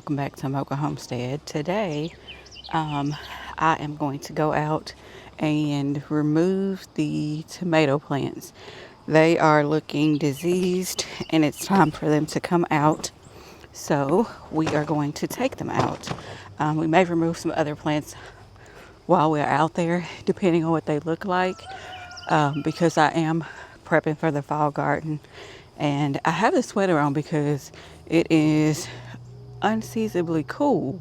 welcome back to Mocha Homestead. Today, I am going to go out and remove the tomato plants. They are looking diseased and it's time for them to come out. So we are going to take them out. We may remove some other plants while we're out there, depending on what they look like, because I am prepping for the fall garden. And I have the sweater on because it is unseasonably cool.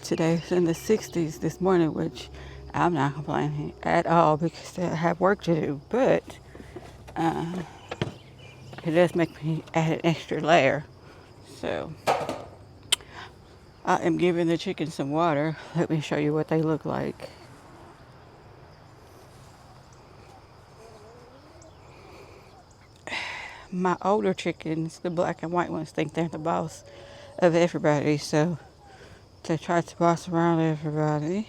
Today's in the 60s this morning, which I'm not complaining at all because I have work to do. But it does make me add an extra layer. So I am giving the chickens some water. Let me show you what they look like. My older chickens, the black and white ones, think they're the boss of everybody. So they try to boss around everybody.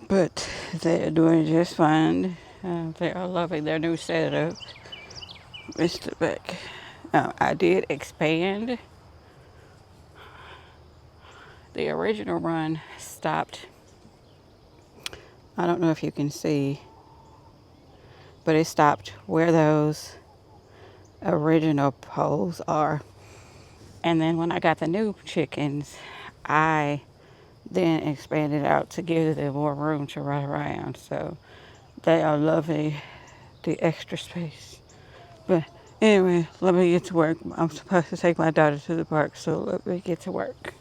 But they're doing just fine. They are loving their new setup. Mr. Beck. I did expand. The original run stopped. I don't know if you can see, but it stopped where those original poles are. And then when I got the new chickens, I then expanded out to give them more room to run around. So they are loving the extra space. But anyway, let me get to work. I'm supposed to take my daughter to the park, so let me get to work.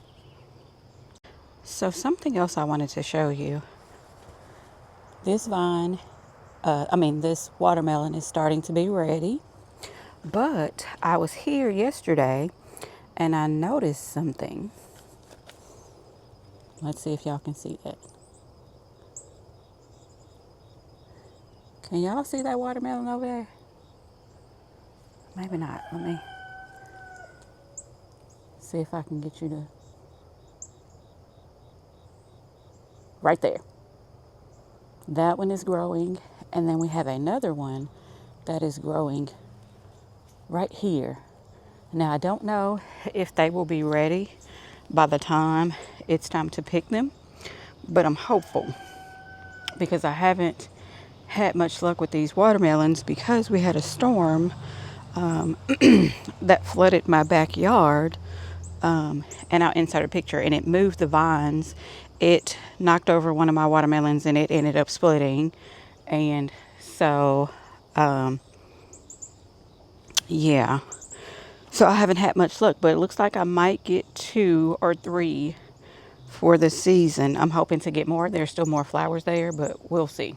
So something else I wanted to show you. This this watermelon is starting to be ready. But I was here yesterday and I noticed something. Let's see if y'all can see that. Can y'all see that watermelon over there? Maybe not. Let me see if I can get you to... Right there. That one is growing. And then we have another one that is growing right here. Now, I don't know if they will be ready by the time it's time to pick them, but I'm hopeful because I haven't had much luck with these watermelons because we had a storm that flooded my backyard. And I'll insert a picture, and it moved the vines. It knocked over one of my watermelons and it ended up splitting. And so, yeah. So I haven't had much luck, but it looks like I might get 2 or 3 for the season. I'm hoping to get more. There's still more flowers there, but we'll see.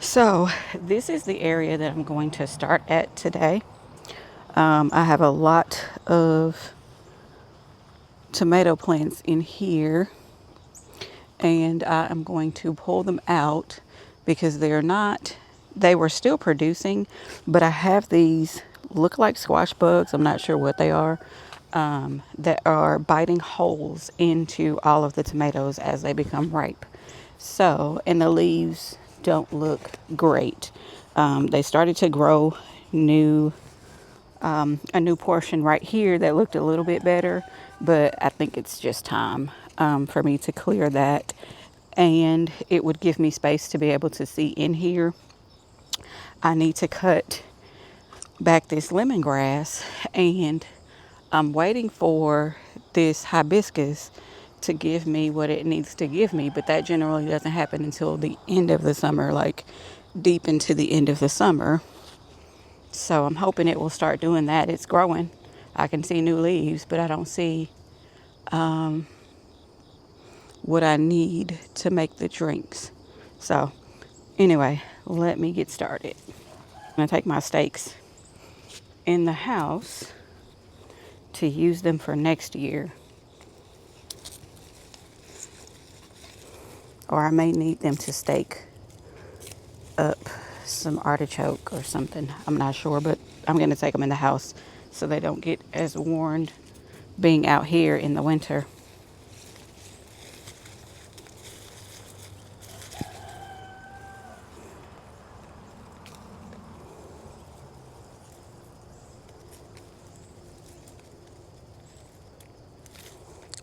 So this is the area that I'm going to start at today. I have a lot of tomato plants in here, and I am going to pull them out because they were still producing, but I have these look like squash bugs. I'm not sure what they are, that are biting holes into all of the tomatoes as they become ripe. So, and the leaves don't look great. They started to grow a new portion right here that looked a little bit better, but I think it's just time for me to clear that, and it would give me space to be able to see in here. I need to cut back this lemongrass, and I'm waiting for this hibiscus to give me what it needs to give me, but that generally doesn't happen until the end of the summer, like deep into the end of the summer. So I'm hoping it will start doing that. It's growing. I can see new leaves, but I don't see what I need to make the drinks. So anyway, let me get started. I'm going to take my stakes in the house to use them for next year. Or I may need them to stake up some artichoke or something. I'm not sure, but I'm going to take them in the house so they don't get as worn being out here in the winter.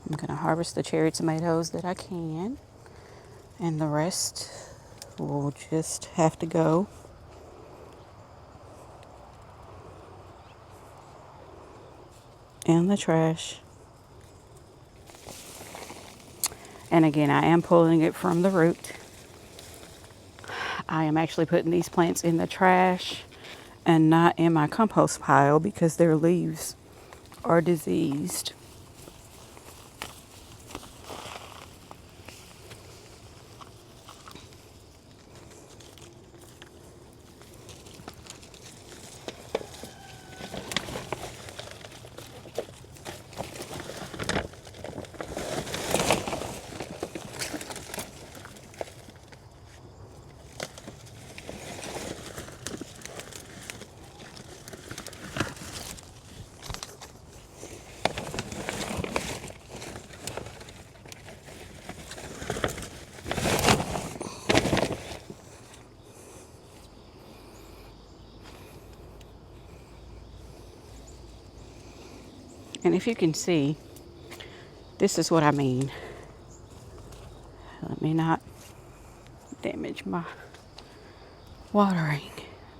I'm going to harvest the cherry tomatoes that I can, and the rest will just have to go. In the trash. And again, I am pulling it from the root. I am actually putting these plants in the trash and not in my compost pile because their leaves are diseased. And if you can see, this is what I mean. Let me not damage my watering,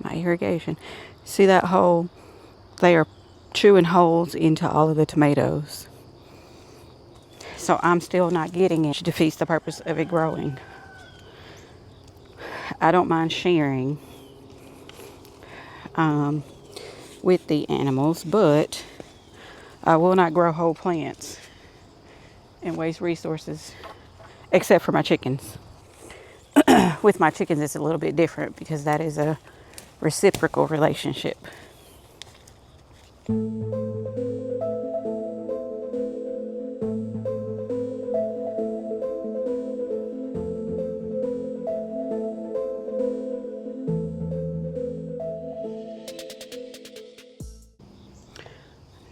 my irrigation. See that hole? They are chewing holes into all of the tomatoes. So I'm still not getting it. It defeats the purpose of it growing. I don't mind sharing with the animals, but I will not grow whole plants and waste resources, except for my chickens. With my chickens, it's a little bit different because that is a reciprocal relationship.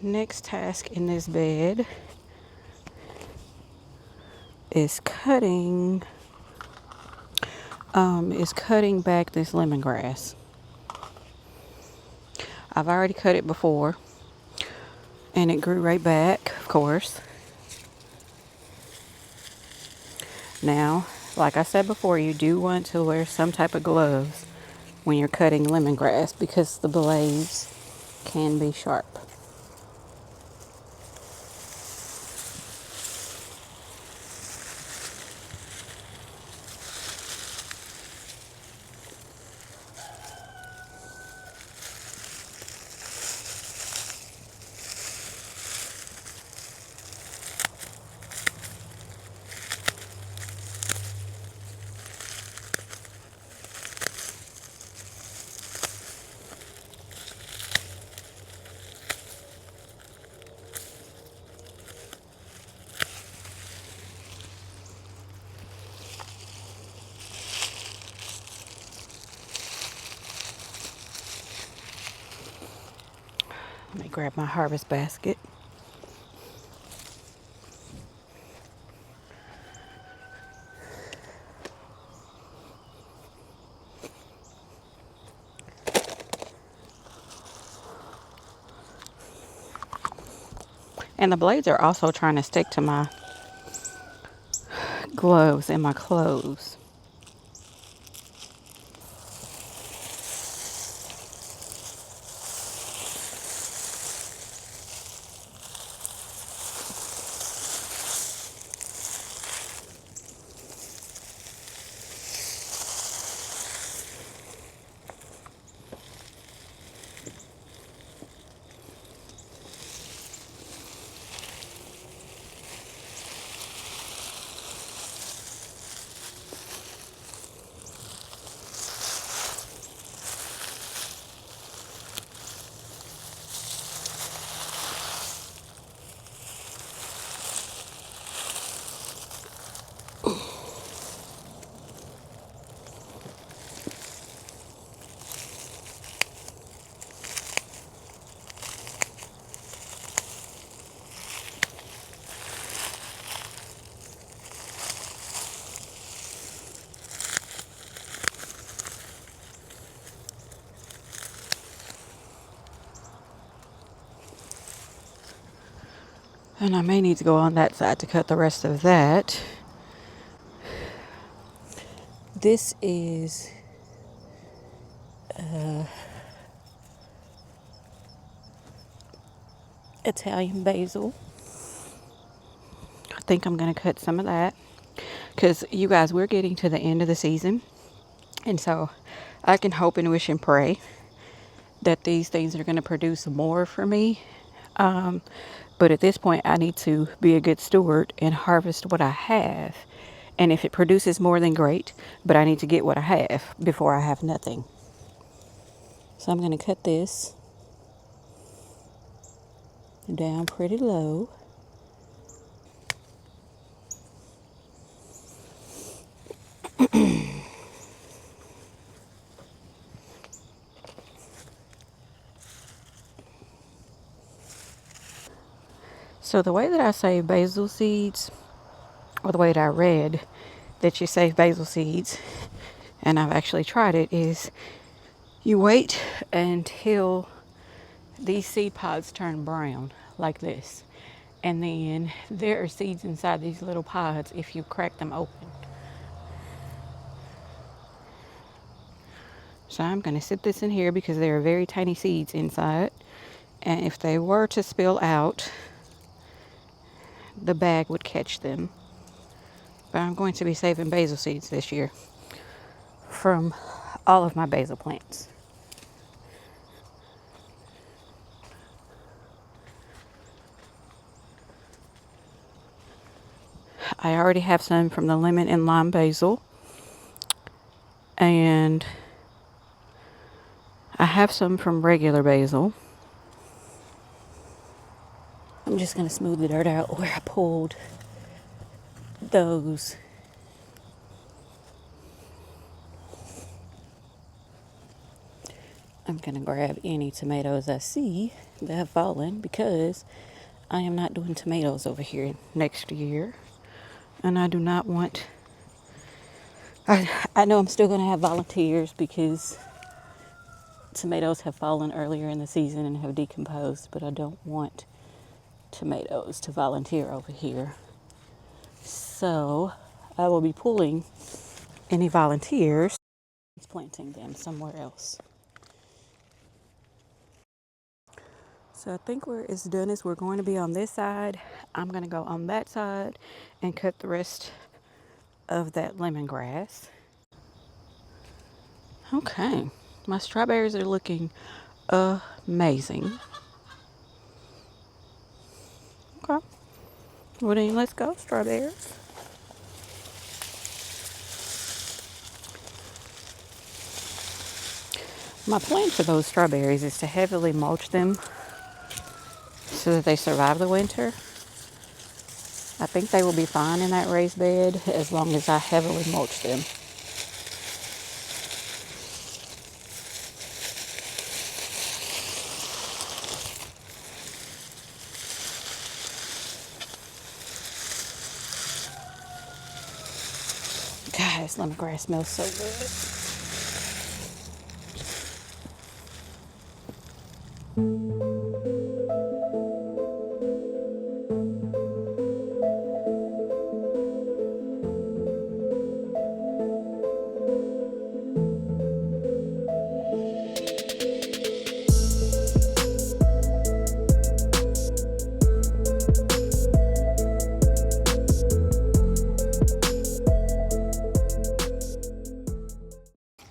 Next task in this bed is cutting back this lemongrass. I've already cut it before and it grew right back, of course. Now, like I said before, you do want to wear some type of gloves when you're cutting lemongrass because the blades can be sharp. Let me grab my harvest basket. And the blades are also trying to stick to my gloves and my clothes. And I may need to go on that side to cut the rest of that. This is Italian basil. I think I'm going to cut some of that. Because, you guys, we're getting to the end of the season. And so I can hope and wish and pray that these things are going to produce more for me. But at this point, I need to be a good steward and harvest what I have. And if it produces more, than great. But I need to get what I have before I have nothing. So I'm going to cut this down pretty low. So the way that I save basil seeds, or the way that I read that you save basil seeds, and I've actually tried it, is you wait until these seed pods turn brown like this. And then there are seeds inside these little pods if you crack them open. So I'm going to sit this in here because there are very tiny seeds inside. And if they were to spill out, the bag would catch them. But I'm going to be saving basil seeds this year from all of my basil plants. I already have some from the lemon and lime basil. And I have some from regular basil. I'm just going to smooth the dirt out where I pulled those. I'm going to grab any tomatoes I see that have fallen because I am not doing tomatoes over here next year. And I do not want... I know I'm still going to have volunteers because tomatoes have fallen earlier in the season and have decomposed, but I don't want tomatoes to volunteer over here. So I will be pulling any volunteers, planting them somewhere else. So I think where it's done is we're going to be on this side. I'm going to go on that side and cut the rest of that lemongrass. Okay, my strawberries are looking amazing. Okay, well then let's go, strawberries. My plan for those strawberries is to heavily mulch them so that they survive the winter. I think they will be fine in that raised bed as long as I heavily mulch them. God, this lemongrass smells so good.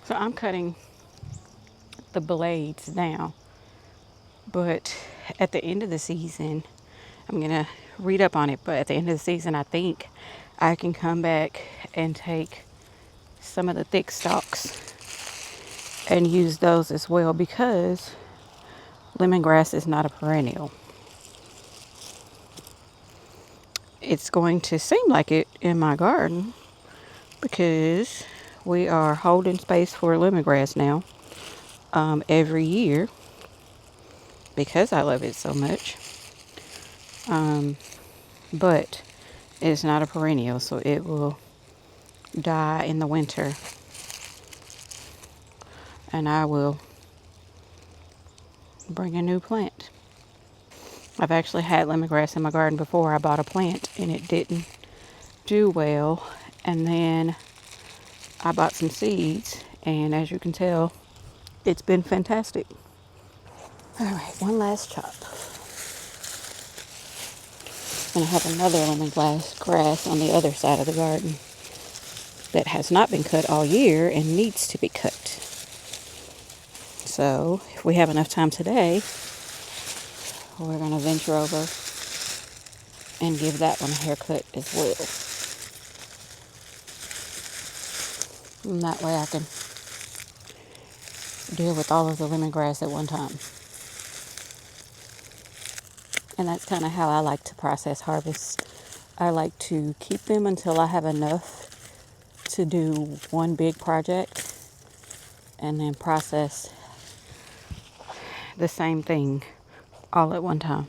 So I'm cutting the blades now, but at the end of the season, I'm gonna read up on it, but at the end of the season, I think I can come back and take some of the thick stalks and use those as well because lemongrass is not a perennial. It's going to seem like it in my garden because we are holding space for lemongrass now every year because I love it so much. But it's not a perennial, so it will die in the winter. And I will bring a new plant. I've actually had lemongrass in my garden before. I bought a plant and it didn't do well. And then I bought some seeds, and as you can tell, it's been fantastic. All right, one last chop. And I have another lemongrass on the other side of the garden that has not been cut all year and needs to be cut. So if we have enough time today, we're going to venture over and give that one a haircut as well. And that way I can deal with all of the lemongrass at one time. And that's kind of how I like to process harvest. I like to keep them until I have enough to do one big project and then process the same thing all at one time.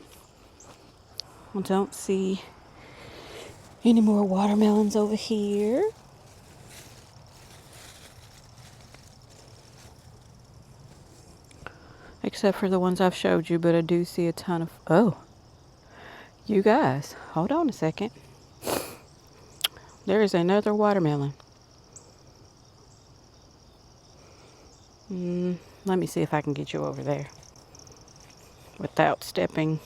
I don't see any more watermelons over here. Except for the ones I've showed you, but I do see a ton of... Oh, you guys, hold on a second. There is another watermelon. Let me see if I can get you over there without stepping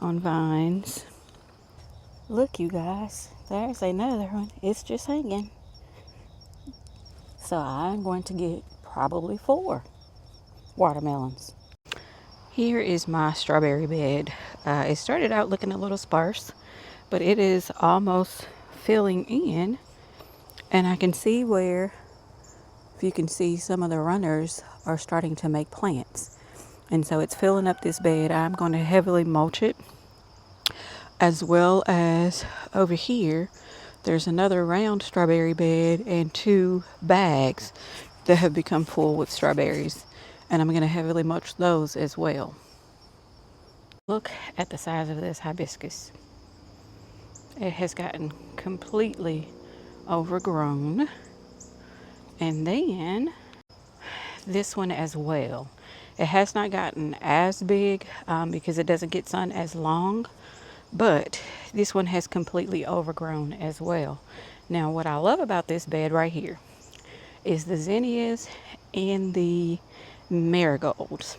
on vines. Look, you guys, there's another one. It's just hanging. So I'm going to get probably 4 watermelons. Here is my strawberry bed. It started out looking a little sparse, but it is almost filling in. And I can see where, if you can see, some of the runners are starting to make plants. And so it's filling up this bed. I'm going to heavily mulch it, as well as over here there's another round strawberry bed and 2 bags that have become full with strawberries, and I'm going to heavily mulch those as well. Look at the size of this hibiscus. It has gotten completely overgrown. And then this one as well. It has not gotten as big because it doesn't get sun as long, but this one has completely overgrown as well. Now, what I love about this bed right here is the zinnias and the marigolds.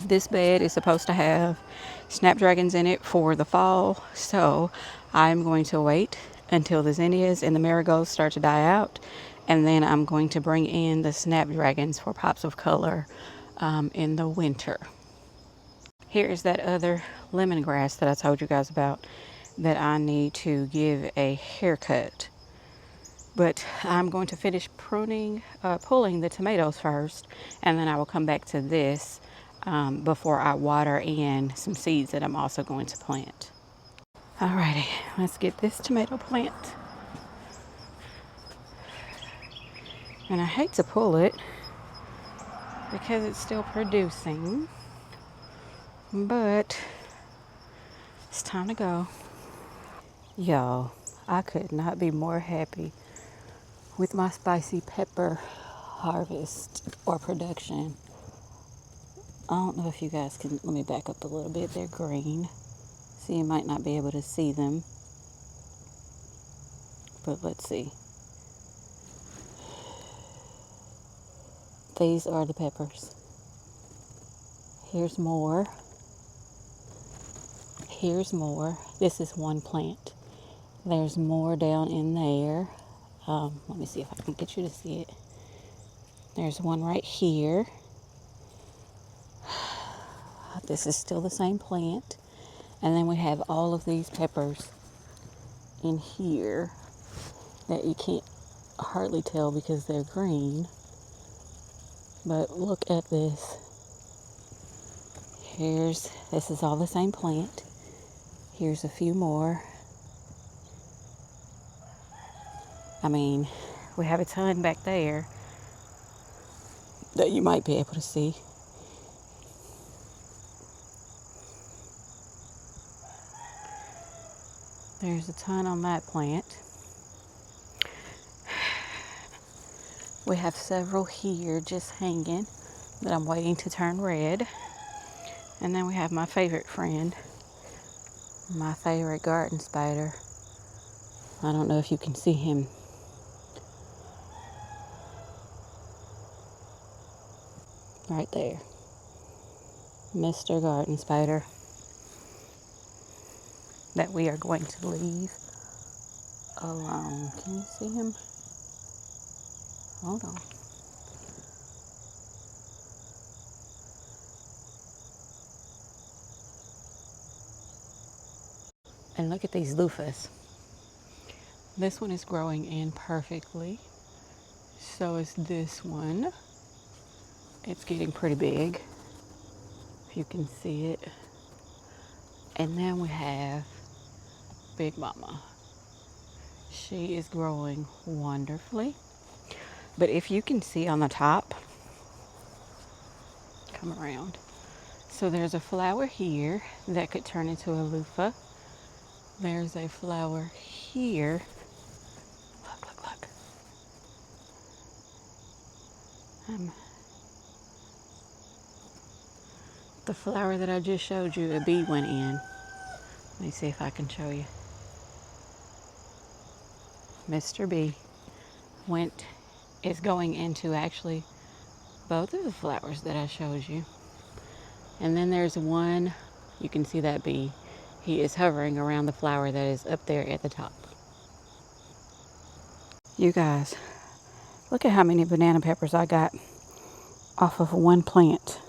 This bed is supposed to have snapdragons in it for the fall, so I'm going to wait until the zinnias and the marigolds start to die out, and then I'm going to bring in the snapdragons for pops of color in the winter. Here is that other lemongrass that I told you guys about that I need to give a haircut. But I'm going to finish pulling the tomatoes first, and then I will come back to this before I water in some seeds that I'm also going to plant. Alrighty, let's get this tomato plant. And I hate to pull it because it's still producing, but it's time to go. Y'all, I could not be more happy with my spicy pepper harvest or production. I don't know if you guys can, let me back up a little bit. They're green, so you might not be able to see them, but let's see. These are the peppers. Here's more. Here's more. This is one plant. There's more down in there. Let me see if I can get you to see it. There's one right here. This is still the same plant. And then we have all of these peppers in here that you can't hardly tell because they're green. But look at this. This is all the same plant. Here's a few more. I mean, we have a ton back there that you might be able to see. There's a ton on that plant. We have several here just hanging that I'm waiting to turn red. And then we have my favorite friend, my favorite garden spider. I don't know if you can see him. Right there. Mr. Garden Spider. That we are going to leave alone. Can you see him? Hold on. And look at these loofahs. This one is growing in perfectly. So is this one. It's getting pretty big, if you can see it. And then we have Big Mama. She is growing wonderfully. But if you can see on the top, come around. So there's a flower here that could turn into a loofah. There's a flower here. Look, look, look. The flower that I just showed you, a bee went in. Let me see if I can show you. Mr. B is going into actually both of the flowers that I showed you. And then there's one, you can see that bee. He is hovering around the flower that is up there at the top. You guys, look at how many banana peppers I got off of one plant.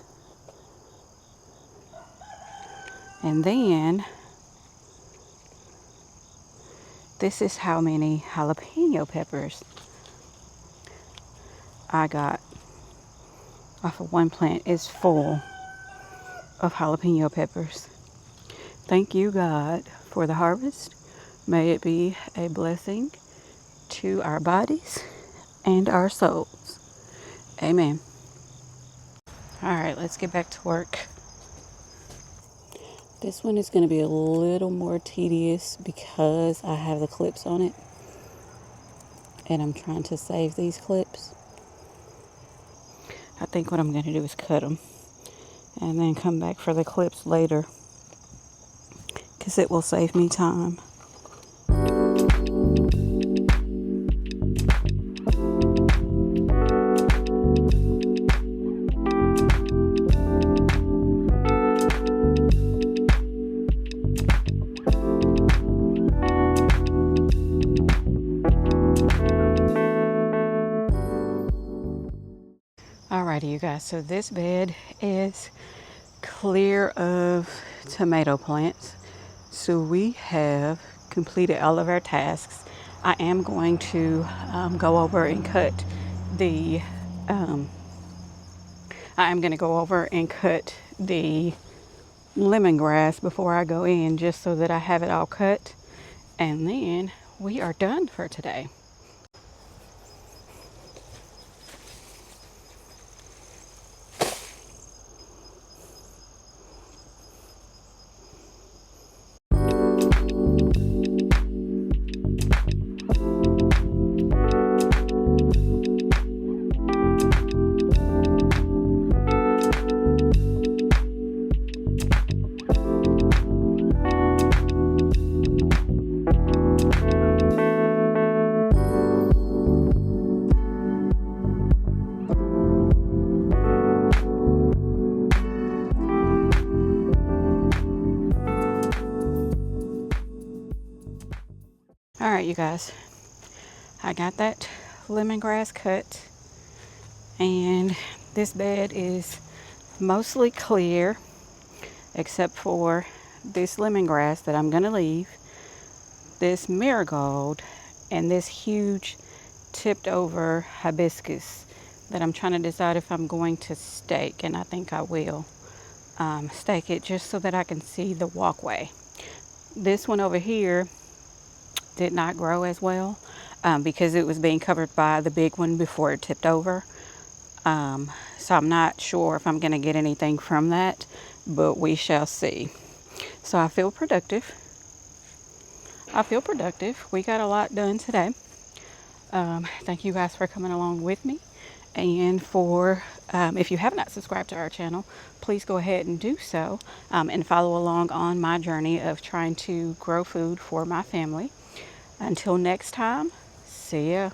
And then, this is how many jalapeno peppers I got off of one plant. It's full of jalapeno peppers. Thank you, God, for the harvest. May it be a blessing to our bodies and our souls. Amen. All right, let's get back to work. This one is going to be a little more tedious because I have the clips on it. And I'm trying to save these clips. I think what I'm going to do is cut them. And then come back for the clips later. Because it will save me time. Alrighty, you guys, so this bed is clear of tomato plants. So we have completed all of our tasks. I am going to go over and cut the lemongrass before I go in, just so that I have it all cut. And then we are done for today. All right, you guys, I got that lemongrass cut, and this bed is mostly clear except for this lemongrass that I'm gonna leave, this marigold, and this huge tipped over hibiscus that I'm trying to decide if I'm going to stake, and I think I will stake it just so that I can see the walkway. This one over here did not grow as well because it was being covered by the big one before it tipped over. So I'm not sure if I'm going to get anything from that, but we shall see. So I feel productive. We got a lot done today. Thank you guys for coming along with me, And if you have not subscribed to our channel, please go ahead and do so, and follow along on my journey of trying to grow food for my family. Until next time, see ya.